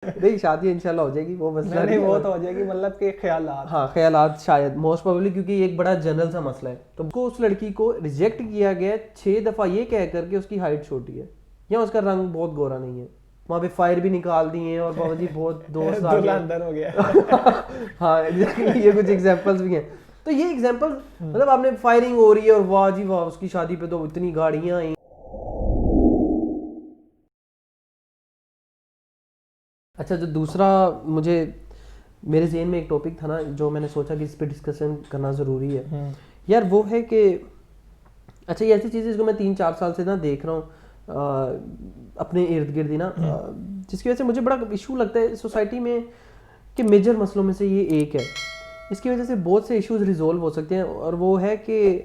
نہیں شادی انشاءاللہ ہو جائے گی, وہ مسئلہ نہیں وہ تو ہو جائے گی, مطلب کہ خیالات, ہاں خیالات شاید موسٹ پروبیبلی, کیونکہ یہ ایک بڑا جنرل سا مسئلہ ہے. تو کو اس لڑکی کو ریجیکٹ کیا گیا 6 دفعہ یہ کہہ کر کہ اس کی ہائٹ چھوٹی ہے یا اس کا رنگ بہت گورا نہیں ہے. وہاں پہ فائر بھی نکال دی ہیں اور بابا جی بہت دوست آ دلہا گئے. اندر ہو گیا. ہاں یہ کچھ ایگزامپلس بھی ہیں. تو یہ ایگزامپل مطلب آپ نے فائرنگ ہو رہی ہے اور واہ جی واہ اس کی شادی پہ تو اتنی گاڑیاں آئیں. اچھا جو دوسرا مجھے میرے ذہن میں ایک ٹاپک تھا نا جو میں نے سوچا کہ اس پہ ڈسکشن کرنا ضروری ہے یار, وہ ہے کہ اچھا یہ ایسی چیز ہے جس کو میں 3-4 سال سے نا دیکھ رہا ہوں اپنے ارد گرد ہی نا, جس کی وجہ سے مجھے بڑا ایشو لگتا ہے سوسائٹی میں کہ میجر مسئلوں میں سے یہ ایک ہے. اس کی وجہ سے بہت سے ایشوز ریزولو ہو سکتے ہیں, اور وہ ہے کہ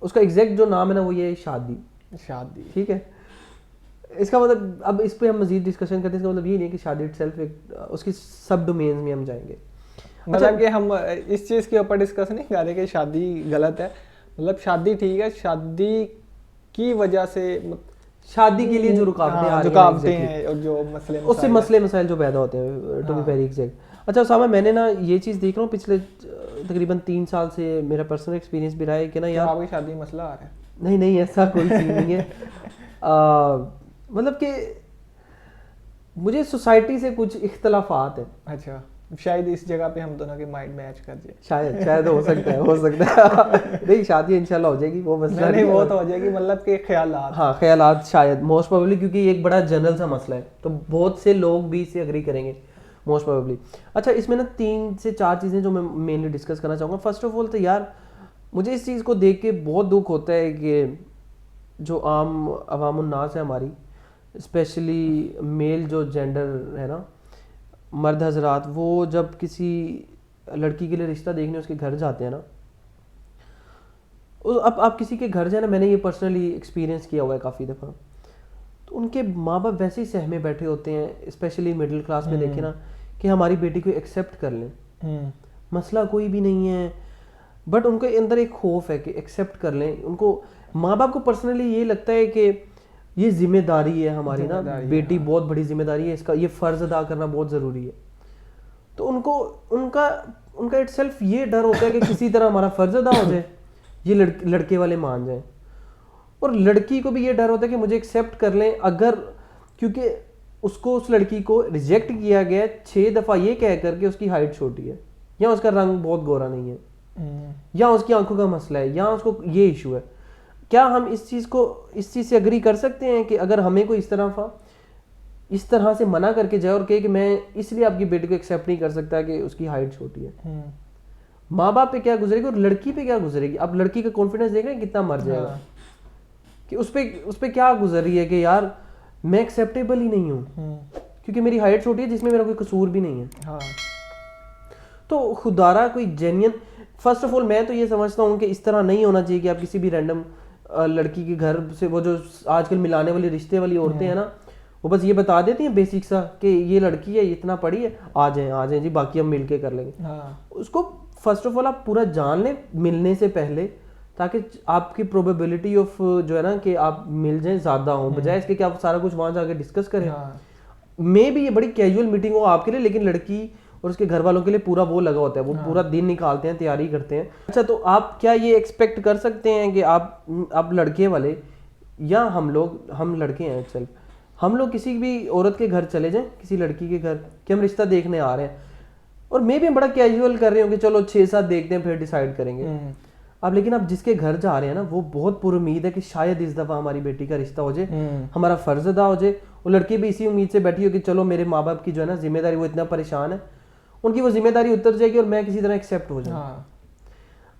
اس کا ایگزیکٹ جو نام ہے نا وہ یہ ہے شادی. ٹھیک ہے, اس کا مطلب اب اس پہ ہم مزید ڈسکشن کرتے ہیں. اس کا مطلب یہ نہیں کہ شادی اٹ سیلف اس کی سب ڈومینز میں ہم جائیں گے. مطلب کہ ہم اس چیز کے اوپر ڈسکس نہیں کر رہے کہ شادی غلط ہے, مطلب شادی ٹھیک ہے, شادی کی وجہ سے شادی کے لیے جو رکاوٹیں ہیں اور جو اس سے مسئلے مسائل جو پیدا ہوتے ہیں, ٹو بی ویری ایگزیکٹ. اچھا اسامہ, میں نے نا یہ چیز دیکھ رہا ہوں پچھلے تقریباً 3 سال سے, میرا پرسنل ایکسپیرینس بھی رہا ہے کہ نا یار آپ کی شادی مسئلہ آ رہا ہے. نہیں ایسا کوئی سین نہیں ہے. مطلب کہ مجھے سوسائٹی سے کچھ اختلافات ہیں. اچھا شاید اس جگہ پہ ہم دونوں کے مائنڈ میچ کر جائے, شاید ہو سکتا ہے. نہیں شادی انشاءاللہ ہو جائے گی, وہ مسئلہ نہیں وہ تو ہو جائے گی, مطلب کہ خیالات, ہاں خیالات شاید موسٹ پروبیبلی, کیونکہ یہ ایک بڑا جنرل سا مسئلہ ہے تو بہت سے لوگ بھی اسے اگری کریں گے موسٹ پروبیبلی. اچھا اس میں نا 3 سے 4 چیزیں جو میں مینلی ڈسکس کرنا چاہوں گا. فرسٹ آف آل تو یار مجھے اس چیز کو دیکھ کے بہت دکھ ہوتا ہے کہ جو عام عوام الناس ہے ہماری, اسپیشلی میل جو جینڈر ہے نا, مرد حضرات, وہ جب کسی لڑکی کے لیے رشتہ دیکھنے اس کے گھر جاتے ہیں نا, اب آپ کسی کے گھر جائیں نا, میں نے یہ پرسنلی ایکسپیرینس کیا ہوا ہے کافی دفعہ, تو ان کے ماں باپ ویسے ہی سہمے بیٹھے ہوتے ہیں, اسپیشلی مڈل کلاس میں دیکھیں نا, کہ ہماری بیٹی کو ایکسیپٹ کر لیں, مسئلہ کوئی بھی نہیں ہے, بٹ ان کے اندر ایک خوف ہے کہ ایکسیپٹ کر لیں. ان کو ماں باپ کو پرسنلی یہ لگتا ہے کہ یہ ذمہ داری ہے ہماری نا, بیٹی بہت بڑی ذمہ داری ہے, اس کا یہ فرض ادا کرنا بہت ضروری ہے. تو ان کو ان کا اٹ سیلف یہ ڈر ہوتا ہے کہ کسی طرح ہمارا فرض ادا ہو جائے, یہ لڑکے والے مان جائیں, اور لڑکی کو بھی یہ ڈر ہوتا ہے کہ مجھے ایکسیپٹ کر لیں, اگر کیونکہ اس لڑکی کو ریجیکٹ کیا گیا 6 دفعہ یہ کہہ کر کہ اس کی ہائٹ چھوٹی ہے یا اس کا رنگ بہت گورا نہیں ہے یا اس کی آنکھوں کا مسئلہ ہے یا اس کو یہ ایشو ہے. کیا ہم اس چیز سے اگری کر سکتے ہیں کہ اگر ہمیں کوئی اس طرح سے منع کر کے جائے اور کہے کہ میں اس لیے آپ کی بیٹی کو ایکسیپٹ نہیں کر سکتا کہ اس کی ہائٹ چھوٹی ہے, ماں باپ پہ کیا گزرے گی اور لڑکی پہ کیا گزرے گی؟ اب لڑکی کا کانفیڈنس دیکھ رہے ہیں کتنا مر جائے گا کہ اس پہ کیا گزر رہی ہے کہ یار میں ایکسیپٹیبل ہی نہیں ہوں کیونکہ میری ہائٹ چھوٹی ہے, جس میں میرا کوئی قصور بھی نہیں ہے. تو خدارا کوئی جینین, فرسٹ آف آل میں تو یہ سمجھتا ہوں کہ اس طرح نہیں ہونا چاہیے کہ آپ کسی بھی رینڈم لڑکی کے گھر سے, وہ جو آج کل ملانے والی رشتے والی عورتیں ہیں نا, وہ بس یہ بتا دیتی ہیں بیسک سا کہ یہ لڑکی ہے, اتنا پڑھی ہے, آ جائیں جی, باقی ہم مل کے کر لیں گے. اس کو فرسٹ آف آل آپ پورا جان لیں ملنے سے پہلے, تاکہ آپ کی پروبیبلٹی آف جو ہے نا کہ آپ مل جائیں زیادہ ہوں, بجائے اس کے کہ آپ سارا کچھ وہاں جا کے ڈسکس کریں. مے بھی یہ بڑی کیجول میٹنگ ہو آپ کے لیے, لیکن لڑکی اور اس کے گھر والوں کے لیے پورا وہ لگا ہوتا ہے, وہ پورا دن نکالتے ہیں, تیاری کرتے ہیں. اچھا تو آپ کیا یہ ایکسپیکٹ کر سکتے ہیں کہ آپ لڑکے والے یا ہم لڑکے ہیں چل, ہم لوگ کسی بھی عورت کے گھر چلے جائیں, کسی لڑکی کے گھر, کہ ہم رشتہ دیکھنے آ رہے ہیں, اور میں بھی بڑا کیجول کر رہے ہوں کہ چلو 6-7 دیکھتے ہیں پھر ڈیسائیڈ کریں گے. اب لیکن آپ جس کے گھر جا رہے ہیں نا, وہ بہت پر امید ہے کہ شاید اس دفعہ ہماری بیٹی کا رشتہ ہو جائے, ہمارا فرض ادا ہو جائے. وہ لڑکی بھی اسی امید سے بیٹھی ہو کہ چلو میرے ماں باپ کی جو ہے نا ذمہ داری, وہ اتنا پریشان ہے, ان کی وہ ذمہ داری اتر جائے گی اور میں کسی طرح ایکسیپٹ ہو جاؤں.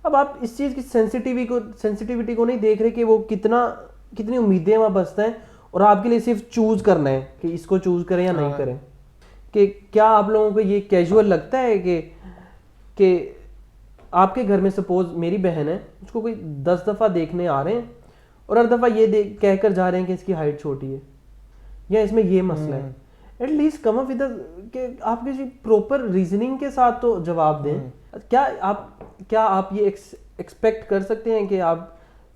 اب آپ اس چیز کی سینسٹیوٹی کو نہیں دیکھ رہے کہ وہ کتنی امیدیں وہاں بستا ہیں, اور آپ کے لیے صرف چوز کرنا ہے کہ اس کو چوز کریں یا نہیں کریں. کہ کیا آپ لوگوں کو یہ کیجول لگتا ہے کہ آپ کے گھر میں سپوز میری بہن ہے, اس کو کوئی 10 دفعہ دیکھنے آ رہے ہیں اور ہر دفعہ یہ کہہ کر جا رہے ہیں کہ اس کی ہائٹ چھوٹی ہے یا اس میں یہ مسئلہ ہے, at least come up with کہ آپ کسی پروپر ریزننگ کے ساتھ تو جواب دیں. کیا آپ یہ ایکسپیکٹ کر سکتے ہیں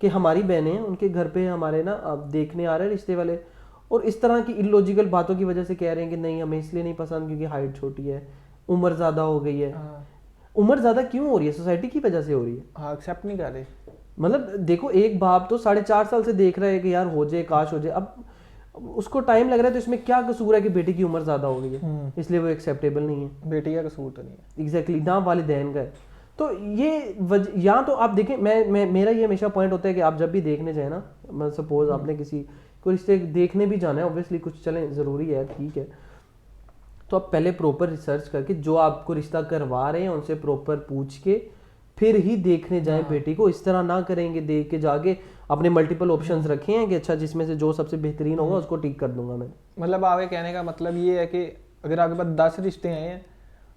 کہ ہماری بہنیں ان کے گھر پہ ہمارے نا آپ دیکھنے آ رہے ہیں رشتے والے, اور اس طرح کی illogical باتوں کی وجہ سے کہہ رہے ہیں کہ نہیں ہمیں اس لیے نہیں پسند کیونکہ ہائٹ چھوٹی ہے, عمر زیادہ ہو گئی ہے. عمر زیادہ کیوں ہو رہی ہے؟ سوسائٹی کی وجہ سے ہو رہی ہے. ہاں ایکسیپٹ نہیں کر رہے. مطلب دیکھو ایک باپ تو 4.5 سال سے دیکھ رہا ہے کہ یار ہو جائے, کاش ہو جائے, اب اس کو ٹائم لگ رہا ہے تو اس میں کیا قصور ہے کہ بیٹی کی عمر زیادہ ہو گئی ہے, اس لیے وہ ایکسیپٹیبل نہیں ہے. بیٹی کا قصور تو نہیں ہے. ایگزیکٹلی, نہ والدین کا ہے. تو یہ یا تو آپ دیکھیں, میرا یہ ہمیشہ پوائنٹ ہوتا ہے کہ آپ جب بھی دیکھنے جائیں نا, سپوز آپ نے کسی کو رشتے دیکھنے بھی جانا ہے, اوبویسلی کچھ چلیں ضروری ہے ٹھیک ہے, تو آپ پہلے پراپر ریسرچ کر کے جو آپ کو رشتہ کروا رہے ہیں ان سے پراپر پوچھ کے پھر ہی دیکھنے جائیں بیٹی کو. اس طرح نہ کریں گے دیکھ کے جا کے اپنے ملٹیپل آپشنز رکھے ہیں کہ اچھا جس میں سے جو سب سے بہترین ہوگا اس کو ٹھیک کر دوں گا میں. مطلب آپ کے کہنے کا مطلب یہ ہے کہ اگر آپ کے پاس 10 رشتے آئے ہیں,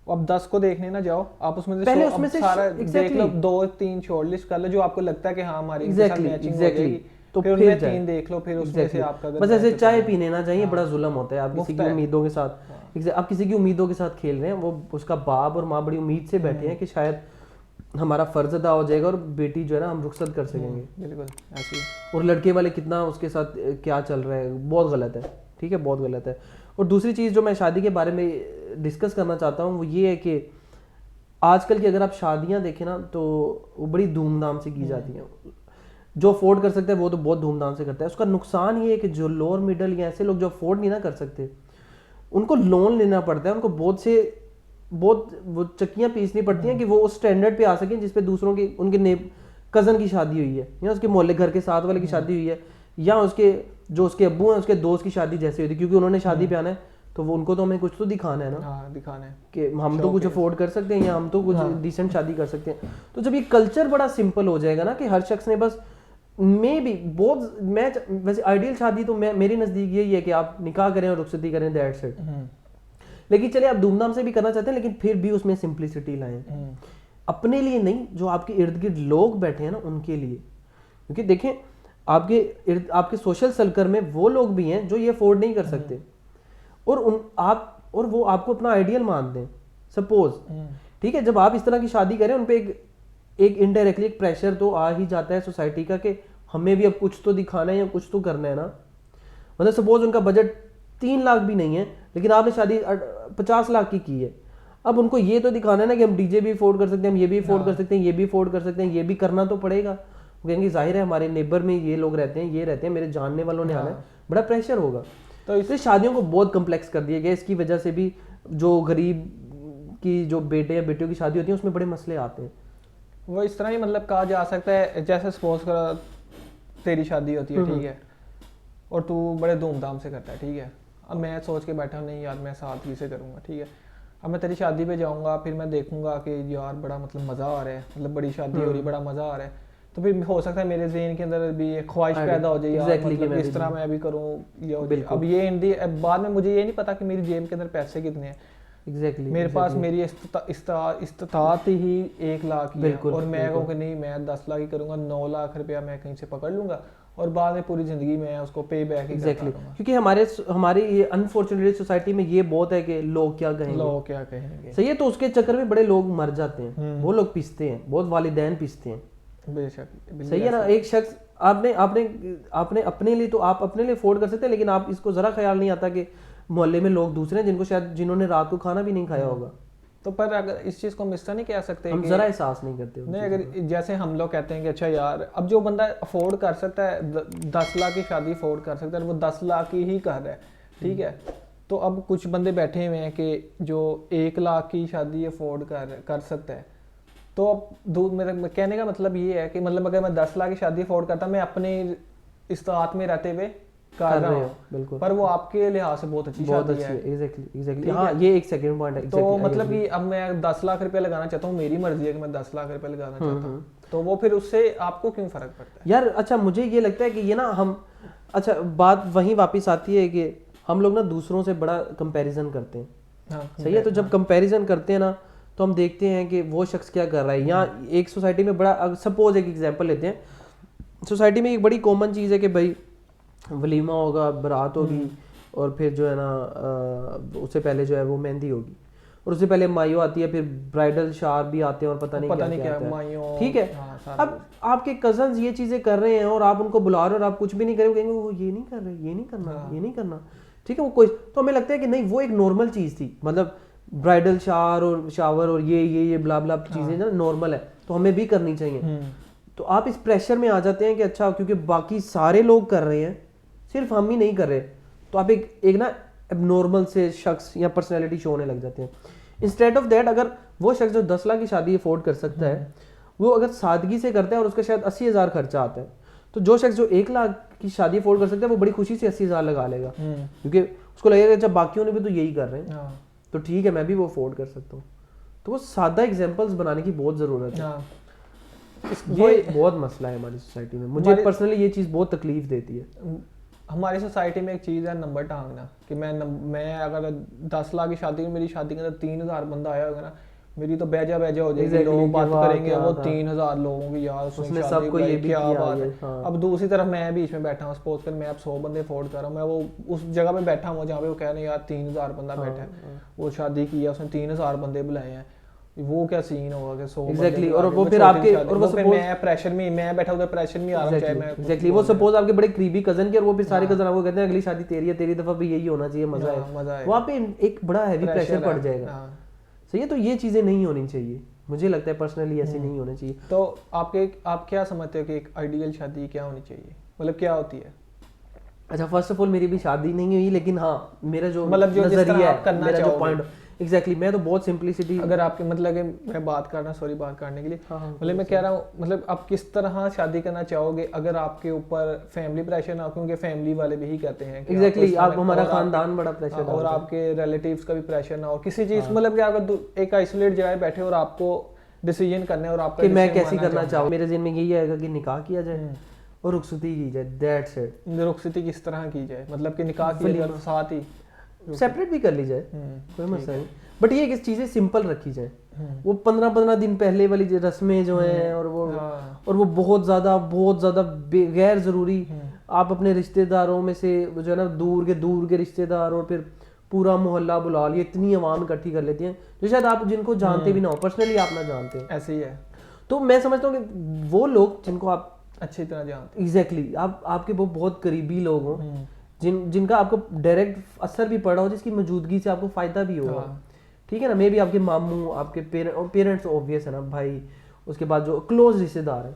اب 10 کو دیکھنے نہ جاؤ, آپ اس میں سے سارا دیکھ لو, 2-3 شارٹ لسٹ کر لو جو آپ کو لگتا ہے کہ ہاں ہماری میچنگ ہو جائے گی, تو پھر ان میں 3 دیکھ لو, پھر اس میں سے آپ کا بس ایسے چائے پینے نہ جائیں, بڑا ظلم ہوتا ہے. آپ کسی کی امیدوں کے ساتھ, آپ کسی کی امیدوں کے ساتھ کھیل رہے ہیں, وہ اس کا باپ اور ماں بڑی امید سے بیٹھے ہیں کہ شاید ہمارا فرض ادا ہو جائے گا اور بیٹی جو ہے نا ہم رخصت کر سکیں گے. بالکل ایسے. اور لڑکے والے کتنا اس کے ساتھ کیا چل رہا ہے, بہت غلط ہے. ٹھیک ہے, بہت غلط ہے. اور دوسری چیز جو میں شادی کے بارے میں ڈسکس کرنا چاہتا ہوں وہ یہ ہے کہ آج کل کی اگر آپ شادیاں دیکھیں نا تو وہ بڑی دھوم دھام سے کی جاتی ہیں. جو افورڈ کر سکتے ہیں وہ تو بہت دھوم دھام سے کرتا ہے. اس کا نقصان یہ ہے کہ جو لوور مڈل یا ایسے لوگ جو افورڈ نہیں نہ کر سکتے ان کو لون لینا پڑتا ہے, ان کو بہت وہ چکیاں پیسنی پڑتی ہیں کہ وہ اس اسٹینڈرڈ پہ آ سکیں جس پہ دوسروں کی, ان کے کزن کی شادی ہوئی ہے یا اس کے محلے گھر کے ساتھ والے کی شادی ہوئی ہے, یا اس کے جو اس کے ابو ہیں اس کے دوست کی شادی جیسے ہوئی تھی, کیونکہ انہوں نے شادی پہ آنا ہے تو وہ ان کو تو ہمیں کچھ تو دکھانا ہے نا, دکھانا ہے کہ ہم تو کچھ افورڈ کر سکتے ہیں یا ہم تو کچھ ڈیسنٹ شادی کر سکتے ہیں. تو جب یہ کلچر بڑا سمپل ہو جائے گا نا کہ ہر شخص نے بس میں بھی بہت میں ویسے آئیڈیل شادی تو میری نزدیک یہی ہے کہ آپ نکاح کریں اور رخصتی کریں, دیٹس اٹ. لیکن چلے آپ دھوم دھام سے بھی کرنا چاہتے ہیں لیکن پھر بھی اس میں سمپلسٹی لائیں, اپنے لیے نہیں, جو آپ کے ارد گرد لوگ بیٹھے ہیں نا ان کے لیے. کیونکہ دیکھیں آپ کے سوشل سرکل میں وہ لوگ بھی ہیں جو یہ افورڈ نہیں کر سکتے اور وہ آپ کو اپنا آئیڈیل مانتے ہیں سپوز. ٹھیک ہے, جب آپ اس طرح کی شادی کریں ان پہ ایک انڈائریکٹلی ایک پریشر تو آ ہی جاتا ہے سوسائٹی کا کہ ہمیں بھی اب کچھ تو دکھانا ہے یا کچھ تو کرنا ہے نا. مطلب سپوز ان کا بجٹ 3 لاکھ بھی نہیں ہے لیکن آپ نے شادی 50 لاکھ کی ہے, اب ان کو یہ تو دکھانا ہے نا کہ ہم ڈی جے بھی افورڈ کر سکتے ہیں, ہم یہ بھی افورڈ کر سکتے ہیں, یہ بھی افورڈ کر سکتے ہیں, یہ بھی کرنا تو پڑے گا. وہ کہیں گے ظاہر ہے ہمارے نیبر میں یہ لوگ رہتے ہیں, یہ رہتے ہیں, میرے جاننے والوں نے آنا ہے, بڑا پریشر ہوگا. تو اس سے شادیوں کو بہت کمپلیکس کر دیا گیا. اس کی وجہ سے بھی جو غریب کی جو بیٹے یا بیٹیوں کی شادی ہوتی ہے اس میں بڑے مسئلے آتے ہیں. وہ اس طرح ہی مطلب کہا جا سکتا ہے جیسے سپوز کرو تیری شادی ہوتی ہے ٹھیک ہے, اور تو بڑے دھوم دھام سے کرتا ہے ٹھیک ہے. اب میں سوچ کے بیٹھا ہوں نہیں یار میں سادگی سے کروں گا ٹھیک ہے. اب میں تیری شادی پہ جاؤں گا, پھر میں دیکھوں گا کہ یار بڑا مطلب مزہ آ رہا ہے, مطلب بڑی شادی ہو رہی ہے, بڑا مزہ آ رہا ہے, تو پھر ہو سکتا ہے میرے ذہن کے اندر بھی ایک خواہش پیدا ہو جائے یار مطلب اس طرح میں بھی کروں. اب یہ بعد میں مجھے یہ نہیں پتا کہ میری جیب کے اندر پیسے کتنے ہیں. میرے پاس میری استطاعت ہی 1 لاکھ ہے اور میں کہوں کہ نہیں میں 10 لاکھ ہی کروں گا, 9 لاکھ روپیہ میں کہیں سے پکڑ لوں گا اور بعد میں پوری زندگی میں اس کو پے بیک ہی کرتا رہوں گا. کیونکہ ہماری یہ انفارچونیٹلی سوسائٹی میں یہ بہت ہے کہ لوگ کیا کہیں گے. صحیح ہے, تو اس کے چکر میں بڑے لوگ مر جاتے ہیں, وہ لوگ پیستے ہیں, بہت والدین پیستے ہیں. بے شک صحیح ہے نا. ایک شخص آپ نے اپنے لیے تو آپ اپنے لیے افورڈ کر سکتے ہیں لیکن آپ اس کو ذرا خیال نہیں آتا کہ محلے میں لوگ دوسرے ہیں جنہوں نے رات کو کھانا بھی نہیں کھایا ہوگا. تو پر اگر اس چیز کو مسئلہ نہیں کہہ سکتے, ہم ذرا احساس نہیں کرتے. نہیں, اگر جیسے ہم لوگ کہتے ہیں کہ اچھا یار اب جو بندہ افورڈ کر سکتا ہے 10 لاکھ کی شادی افورڈ کر سکتا ہے وہ 10 لاکھ کی ہی کر رہا ہے ٹھیک ہے. تو اب کچھ بندے بیٹھے ہوئے ہیں کہ جو 1 لاکھ کی شادی افورڈ کر سکتا ہے. تو اب میرا کہنے کا مطلب یہ ہے کہ مطلب اگر میں 10 لاکھ کی شادی افورڈ کرتا میں اپنے استطاعت میں رہتے ہوئے کر رہا ہوں, بالکل, پر وہ آپ کے لحاظ سے بہت اچھی شادی ہے. ایگزیکٹلی ہاں, یہ ایک سیکنڈ پوائنٹ ہے. تو مطلب کہ اب میں 10 لاکھ روپے لگانا چاہتا ہوں, میری مرضی ہے کہ میں 10 لاکھ روپے لگانا چاہتا ہوں, تو وہ پھر اس سے آپ کو کیوں فرق پڑتا ہے یار. اچھا مجھے یہ لگتا ہے کہ یہ نا ہم اچھا بات وہیں واپس آتی ہے کہ ہم لوگ نا دوسروں سے بڑا کمپیریزن کرتے ہیں. صحیح ہے, تو جب کمپیریزن کرتے ہیں نا تو ہم دیکھتے ہیں کہ وہ شخص کیا کر رہا ہے. یا ایک سوسائٹی میں بڑا سپوز ایک ایگزامپل لیتے ہیں, سوسائٹی میں ایک بڑی کامن چیز ہے کہ بھائی ولیمہ ہوگا, برات ہوگی, اور پھر جو ہے نا اس سے پہلے جو ہے وہ مہندی ہوگی. اور اس سے پہلے مایو آتی ہے, پھر برائڈل شاور بھی آتے ہیں اور پتہ نہیں کیا مایو. ٹھیک ہے, اب آپ کے کزنز یہ چیزیں کر رہے ہیں اور آپ ان کو بلا رہے اور آپ کچھ بھی نہیں کریں گے, کہیں گے وہ یہ نہیں کر رہے, یہ نہیں کرنا, یہ نہیں کرنا, ٹھیک ہے, وہ کوئی, تو ہمیں لگتا ہے کہ نہیں وہ ایک نارمل چیز تھی, مطلب برائڈل شاور اور یہ بلا بلا چیزیں نا نارمل ہے تو ہمیں بھی کرنی چاہیے. تو آپ اس پریشر میں آ جاتے ہیں کہ اچھا کیونکہ باقی سارے لوگ کر رہے ہیں صرف ہم ہی نہیں کر رہے, تو آپ ایک نا اب نارمل سے شخص یا پرسنالٹی شو ہونے لگ جاتے ہیں. انسٹیڈ آف دیٹ اگر وہ شخص جو 10 لاکھ کی شادی افورڈ کر سکتا ہے وہ اگر سادگی سے کرتا ہے اور اس کا شاید 80,000 خرچہ آتا ہے, تو جو شخص جو 1 لاکھ کی شادی افورڈ کر سکتا ہے وہ بڑی خوشی سے 80,000 لگا لے گا, کیونکہ اس کو لگے گا جب باقیوں نے بھی تو یہی کر رہے ہیں تو ٹھیک ہے میں بھی وہ افورڈ کر سکتا ہوں. تو وہ سادہ ایگزامپلس بنانے کی بہت ضرورت ہے. یہ بہت مسئلہ ہے ہماری سوسائٹی میں, مجھے پرسنلی یہ چیز بہت تکلیف دیتی ہے. ہماری سوسائٹی میں ایک چیز ہے نمبر ٹانگنا, کہ میں اگر 10 لاکھ کی شادی, میری شادی کے اندر 3,000 بندہ آیا ہوگا نا, میری تو بیجا ہو جائے گی, لوگ بات کریں گے وہ 3,000 لوگوں کی یار اس نے سب کو یہ بھی کیا بات ہے. اب دوسری طرف میں بیچ میں بیٹھا ہوں, سپوز کر میں اب 100 بندے افورڈ کر رہا ہوں, میں وہ اس جگہ پہ بیٹھا ہوں جہاں پہ وہ کہہ رہے ہیں یار 3,000 بندہ بیٹھا ہے, وہ شادی کی ہے اس نے 3,000 بندے بلائے ہیں, وہ کیا سین ہوگا کہ 100 ایگزیکٹلی, اور وہ پھر آپ کے, اور وہ میں پریشر میں بیٹھا ہوں پریشر میں آ رہا ہوں, چاہے میں ایگزیکٹلی وہ سپوز آپ کے بڑے قریبی کزن کے, اور وہ پھر سارے کزن آپ کو کہتے ہیں اگلی شادی تیری ہے, تیری دفعہ بھی یہی ہونا چاہیے, مزہ ہے, وہاں پہ ایک بڑا ہیوی پریشر پڑ جائے گا. صحیح ہے, تو یہ چیزیں نہیں ہونی چاہیے, مجھے لگتا ہے پرسنلی ایسی نہیں ہونا چاہیے. تو آپ کیا سمجھتے ہو کہ ایک آئیڈیل شادی کیا ہونی چاہیے, مطلب کیا ہوتی ہے؟ اچھا فرسٹ آف آل میری بھی شادی نہیں ہوئی, لیکن ہاں میرا جو نظریہ ہے, میرا جو پوائنٹ, ایگزیکٹلی میں تو بہت سمپلسٹی, اگر آپ کے مطلب کہ میں بات کرنا, سوری بات کرنے کے لیے, مطلب میں کہہ رہا ہوں مطلب آپ کس طرح شادی کرنا چاہو گے اگر آپ کے اوپر فیملی پریشر نہ ہو, کیونکہ فیملی والے بھی کہتے ہیں ایگزیکٹلی آپ ہمارا خاندان بڑا پریشر, اور آپ کے ریلیٹیوز کا بھی پریشر نہ ہو کسی چیز, مطلب کہ اگر ایک آئسولیٹ جگہ بیٹھے اور آپ کو ڈیسیژن کرنا ہے اور آپ کہ میں کیسی کرنا چاہوں, میرے ذہن میں یہی آئے گا کہ نکاح کیا جائے اور رخصتی کی جائے, دیٹس اٹ. رخصتی کس طرح کی جائے, مطلب کہ نکاح کی جائے ساتھ ہی سیپریٹ بھی کر لی جائے, کوئی مسئلہ نہیں, بٹ یہ کہ چیزیں سمپل رکھی جائیں. وہ 15 دن پہلے والی رسمیں جو ہیں اور وہ بہت زیادہ غیر ضروری, آپ اپنے رشتہ داروں میں سے جو ہے نا دور کے رشتہ دار اور پھر پورا محلہ بلا لیا, اتنی عوام اکٹھی کر لیتی ہیں جو شاید آپ جن کو جانتے بھی نہ ہو, پرسنلی آپ نہ جانتے ہیں, ایسے ہی ہے. تو میں سمجھتا ہوں کہ وہ لوگ جن کو آپ اچھی طرح جانتے, ایگزیکٹلی آپ کے وہ بہت قریبی لوگ ہوں, جن کا آپ کو ڈائریکٹ اثر بھی پڑا ہو, جس کی موجودگی سے آپ کو فائدہ بھی ہوگا, ٹھیک ہے نا, میں بھی آپ کے ماموں, آپ کے پیرنٹس اوبویس ہے نا, بھائی, اس کے بعد جو کلوز رشتے دار ہیں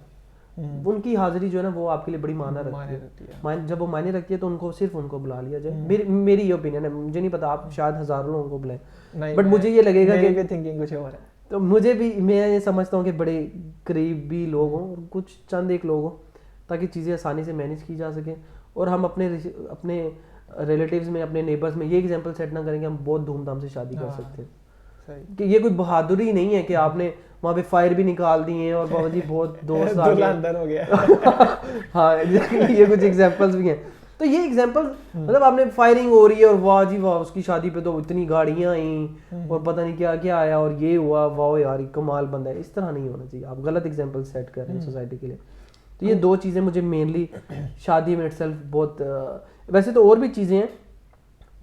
ان کی حاضری جو ہے نا وہ آپ کے لیے بڑی معنی رکھتی ہے. جب وہ معنی رکھتی ہے تو صرف ان کو بلا لیا جائے. میری یہ اوپینین ہے, مجھے نہیں پتا آپ شاید ہزاروں لوگوں کو بلائیں, بٹ مجھے یہ لگے گا کہ تھنکنگ کچھ اور ہے. تو مجھے بھی, میں یہ سمجھتا ہوں کہ بڑے قریبی لوگ ہوں, کچھ چند ایک لوگ ہوں, تاکہ چیزیں آسانی سے مینیج کی جا سکیں, اور ہم اپنے ریلیٹیوز میں, اپنے نیبرز میں یہ ایگزامپل سیٹ نہ کریں کہ ہم بہت دھوم دھام سے شادی کر سکتے ہیں. کہ یہ کوئی بہادری نہیں ہے کہ آپ نے وہاں پہ فائر بھی نکال دی ہیں اور بابا جی بہت دوست آ گئے, ہاں یہ کچھ ایگزامپلس بھی ہیں. تو یہ ایگزامپل مطلب آپ نے فائرنگ ہو رہی ہے اور واہ جی واہ اس کی شادی پہ تو اتنی گاڑیاں آئیں اور پتہ نہیں کیا کیا آیا اور یہ ہوا, واہ یار کمال بندہ ہے, اس طرح نہیں ہونا چاہیے. آپ غلط ایگزامپل سیٹ کر رہے ہیں سوسائٹی کے لیے. تو یہ دو چیزیں مجھے مینلی شادی میں اٹ سیلف بہت, ویسے تو اور بھی چیزیں ہیں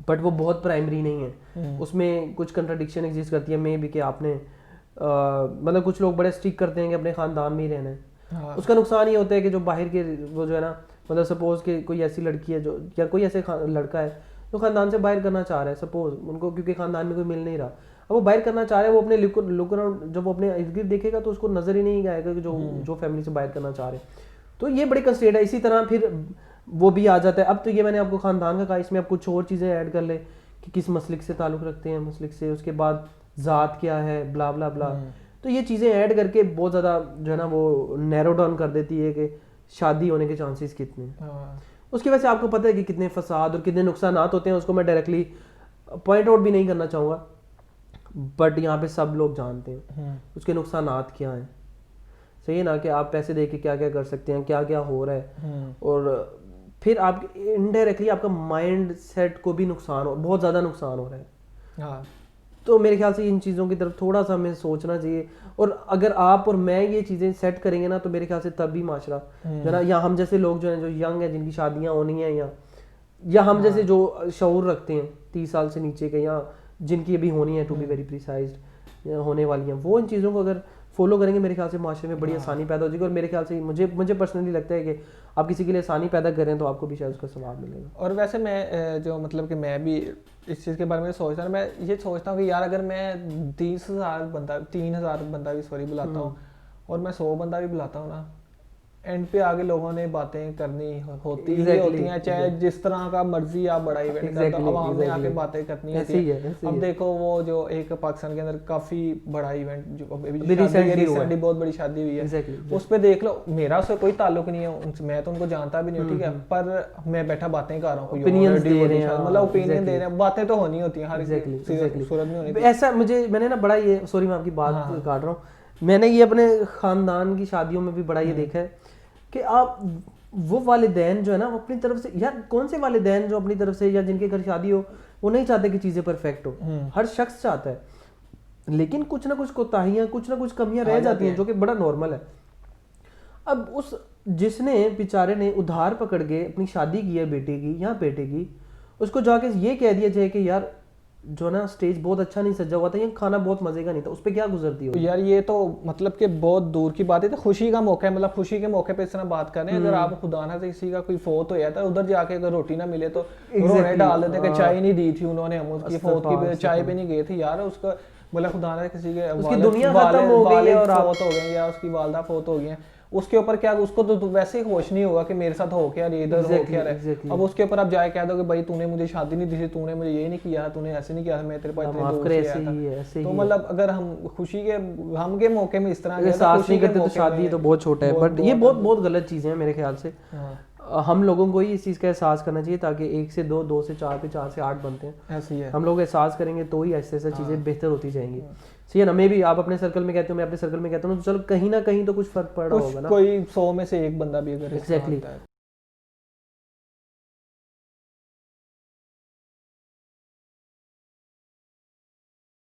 بٹ وہ بہت پرائمری نہیں ہیں, اس میں کچھ کنٹراڈکشن ایگزسٹ کرتی ہے میں بھی, کہ آپ نے مطلب کچھ لوگ بڑے اسٹرک کرتے ہیں کہ اپنے خاندان میں ہی رہنا ہے. اس کا نقصان یہ ہوتا ہے کہ جو باہر کے وہ جو ہے نا, مطلب سپوز کہ کوئی ایسی لڑکی ہے جو, یا کوئی ایسے لڑکا ہے جو خاندان سے باہر کرنا چاہ رہا ہے, سپوز ان کو کیونکہ خاندان میں کوئی مل نہیں رہا, اب وہ باہر کرنا چاہ رہا ہے, وہ اپنے لک اراؤنڈ جب وہ اپنے ارد گرد دیکھے گا تو اس کو نظر ہی نہیں آئے گا کہ جو فیملی سے باہر کرنا چاہ رہے ہیں. تو یہ بڑی کنسٹریٹ ہے. اسی طرح پھر وہ بھی آ جاتا ہے. اب تو یہ میں نے آپ کو خاندان کا کہا, اس میں آپ کچھ اور چیزیں ایڈ کر لیں کہ کس مسلک سے تعلق رکھتے ہیں, مسلک سے, اس کے بعد ذات کیا ہے, بلا بلا بلا. تو یہ چیزیں ایڈ کر کے بہت زیادہ جو ہے نا وہ نیرو ڈاؤن کر دیتی ہے کہ شادی ہونے کے چانسز کتنے ہیں. اس کی وجہ سے آپ کو پتہ ہے کہ کتنے فساد اور کتنے نقصانات ہوتے ہیں. اس کو میں ڈائریکٹلی پوائنٹ آؤٹ بھی نہیں کرنا چاہوں گا, بٹ یہاں پہ سب لوگ جانتے ہیں اس کے نقصانات کیا ہیں. صحیح ہے نا, کہ آپ پیسے دے کے کیا کیا کر سکتے ہیں, کیا کیا ہو رہا ہے, اور پھر آپ انڈائریکٹلی آپ کا مائنڈ سیٹ کو بھی نقصان بہت زیادہ نقصان ہو رہا ہے. تو میرے خیال سے ان چیزوں کی طرف تھوڑا سا ہمیں سوچنا چاہیے. اور اگر آپ اور میں یہ چیزیں سیٹ کریں گے نا تو میرے خیال سے تب بھی معاشرہ جو ہے نا, یا ہم جیسے لوگ جو ہیں جو ینگ ہیں جن کی شادیاں ہونی ہیں, یا ہم جیسے جو شعور رکھتے ہیں 30 سال سے نیچے کے, یا جن کی ابھی ہونی ہے, ٹو بی ویری پریسائزڈ ہونے والی ہیں, وہ ان چیزوں کو اگر فالو کریں گے میرے خیال سے معاشرے میں بڑی آسانی پیدا ہو جائے گی. اور میرے خیال سے مجھے پرسنلی لگتا ہے کہ آپ کسی کے لیے آسانی پیدا کریں تو آپ کو بھی شاید اس کا ثواب ملے گا. اور ویسے میں جو مطلب کہ میں بھی اس چیز کے بارے میں سوچتا ہوں, میں یہ سوچتا ہوں کہ یار اگر میں 30,000 بندہ 3,000 بندہ بھی سوری بلاتا ہوں اور میں 100 بندہ بھی بلاتا ہوں نا, اینڈ پہ آگے لوگوں نے باتیں کرنی ہوتی ہیں, چاہے جس طرح کا مرضی آپ بڑا ایونٹ کرتے ہو, عوام نے آ کے باتیں کرنی ہوتی ہیں. اب دیکھو وہ جو ایک پاکستان کے اندر کافی بڑا ایونٹ جو ریسنٹلی بہت بڑی شادی ہوئی ہے, اس پہ دیکھ لو, میرا اس سے کوئی تعلق نہیں ہے, میں تو ان کو جانتا بھی نہیں ہوں, ٹھیک ہے, پر میں بیٹھا باتیں کر رہا ہوں, مطلب اوپینین دے رہے ہیں, باتیں تو ہونی ہوتی ہیں ہر صورت میں ہونی. ایسا میں نے نا بڑا یہ, سوری میں آپ کی بات کاٹ رہا ہوں, میں نے یہ اپنے خاندان کی شادیوں میں بھی بڑا یہ دیکھا ہے کہ آپ وہ والدین جو ہے نا وہ اپنی طرف سے, یار کون سے والدین جو اپنی طرف سے یا جن کے گھر شادی ہو وہ نہیں چاہتے کہ چیزیں پرفیکٹ ہو, ہر شخص چاہتا ہے, لیکن کچھ نہ کچھ کوتاہیاں, کچھ نہ کچھ کمیاں رہ جاتی ہیں جو کہ بڑا نارمل ہے. اب اس جس نے بیچارے نے ادھار پکڑ کے اپنی شادی کی ہے بیٹے کی یا بیٹے کی, اس کو جا کے یہ کہہ دیا جائے کہ یار جو نا اسٹیج بہت اچھا نہیں سجا ہوا تھا, یہ کھانا بہت مزے کا نہیں تھا, اس پہ کیا گزرتی ہو یار. یہ تو مطلب کہ بہت دور کی بات ہے, تو خوشی کا موقع ہے, مطلب خوشی کے موقع پہ اس طرح بات کر رہے ہیں. اگر آپ خدا نہ کسی کا کوئی فوت ہو جاتا ہے, ادھر جا کے اگر روٹی نہ ملے تو رونے ڈال دیتے کہ چائے نہیں دی تھی انہوں نے, ہم اس کی فوت کی چائے پہ نہیں گئے تھے. یار اس کا مطلب خدا نہ کسی کے دنیا ختم ہو گئی اور فوت ہو گئے یا اس کی والدہ فوت ہو گئی ہیں, اس کے اوپر کیا, اس کو تو ویسے ہی ہوش نہیں ہوگا کہ میرے ساتھ ہو کیا رہا ہے, ادھر ہو کیا رہا ہے. اب اس کے اوپر آپ جائے کہہ دو کہ بھائی تو نے مجھے شادی نہیں دی تھی, تو نے مجھے یہ نہیں کیا, تو نے ایسے نہیں کیا, میں تیرے پاس اتنے دور سے آیا تھا. تو مطلب اگر ہم خوشی کے غم کے موقع میں اس طرح احساس نہیں کرتے تو شادی تو بہت چھوٹا ہے. بٹ یہ بہت غلط چیزیں ہیں میرے خیال سے. ہم لوگوں کو ہی اس چیز کا احساس کرنا چاہیے تاکہ 1 سے 2, 2 سے 4, پھر 4 سے 8 بنتے ہیں. ایسے ہی ہے, ہم لوگ احساس کریں گے تو ہی ایسے ایسے چیزیں بہتر ہوتی جائیں گی. صحیح ہے نا, میں بھی آپ اپنے سرکل میں کہتے ہو, میں اپنے سرکل میں کہتا ہوں, تو چلو کہیں نہ کہیں تو کچھ فرق پڑ رہا ہوگا نا, کوئی 100 میں سے 1 بندہ بھی اگر ایگزیکٹلی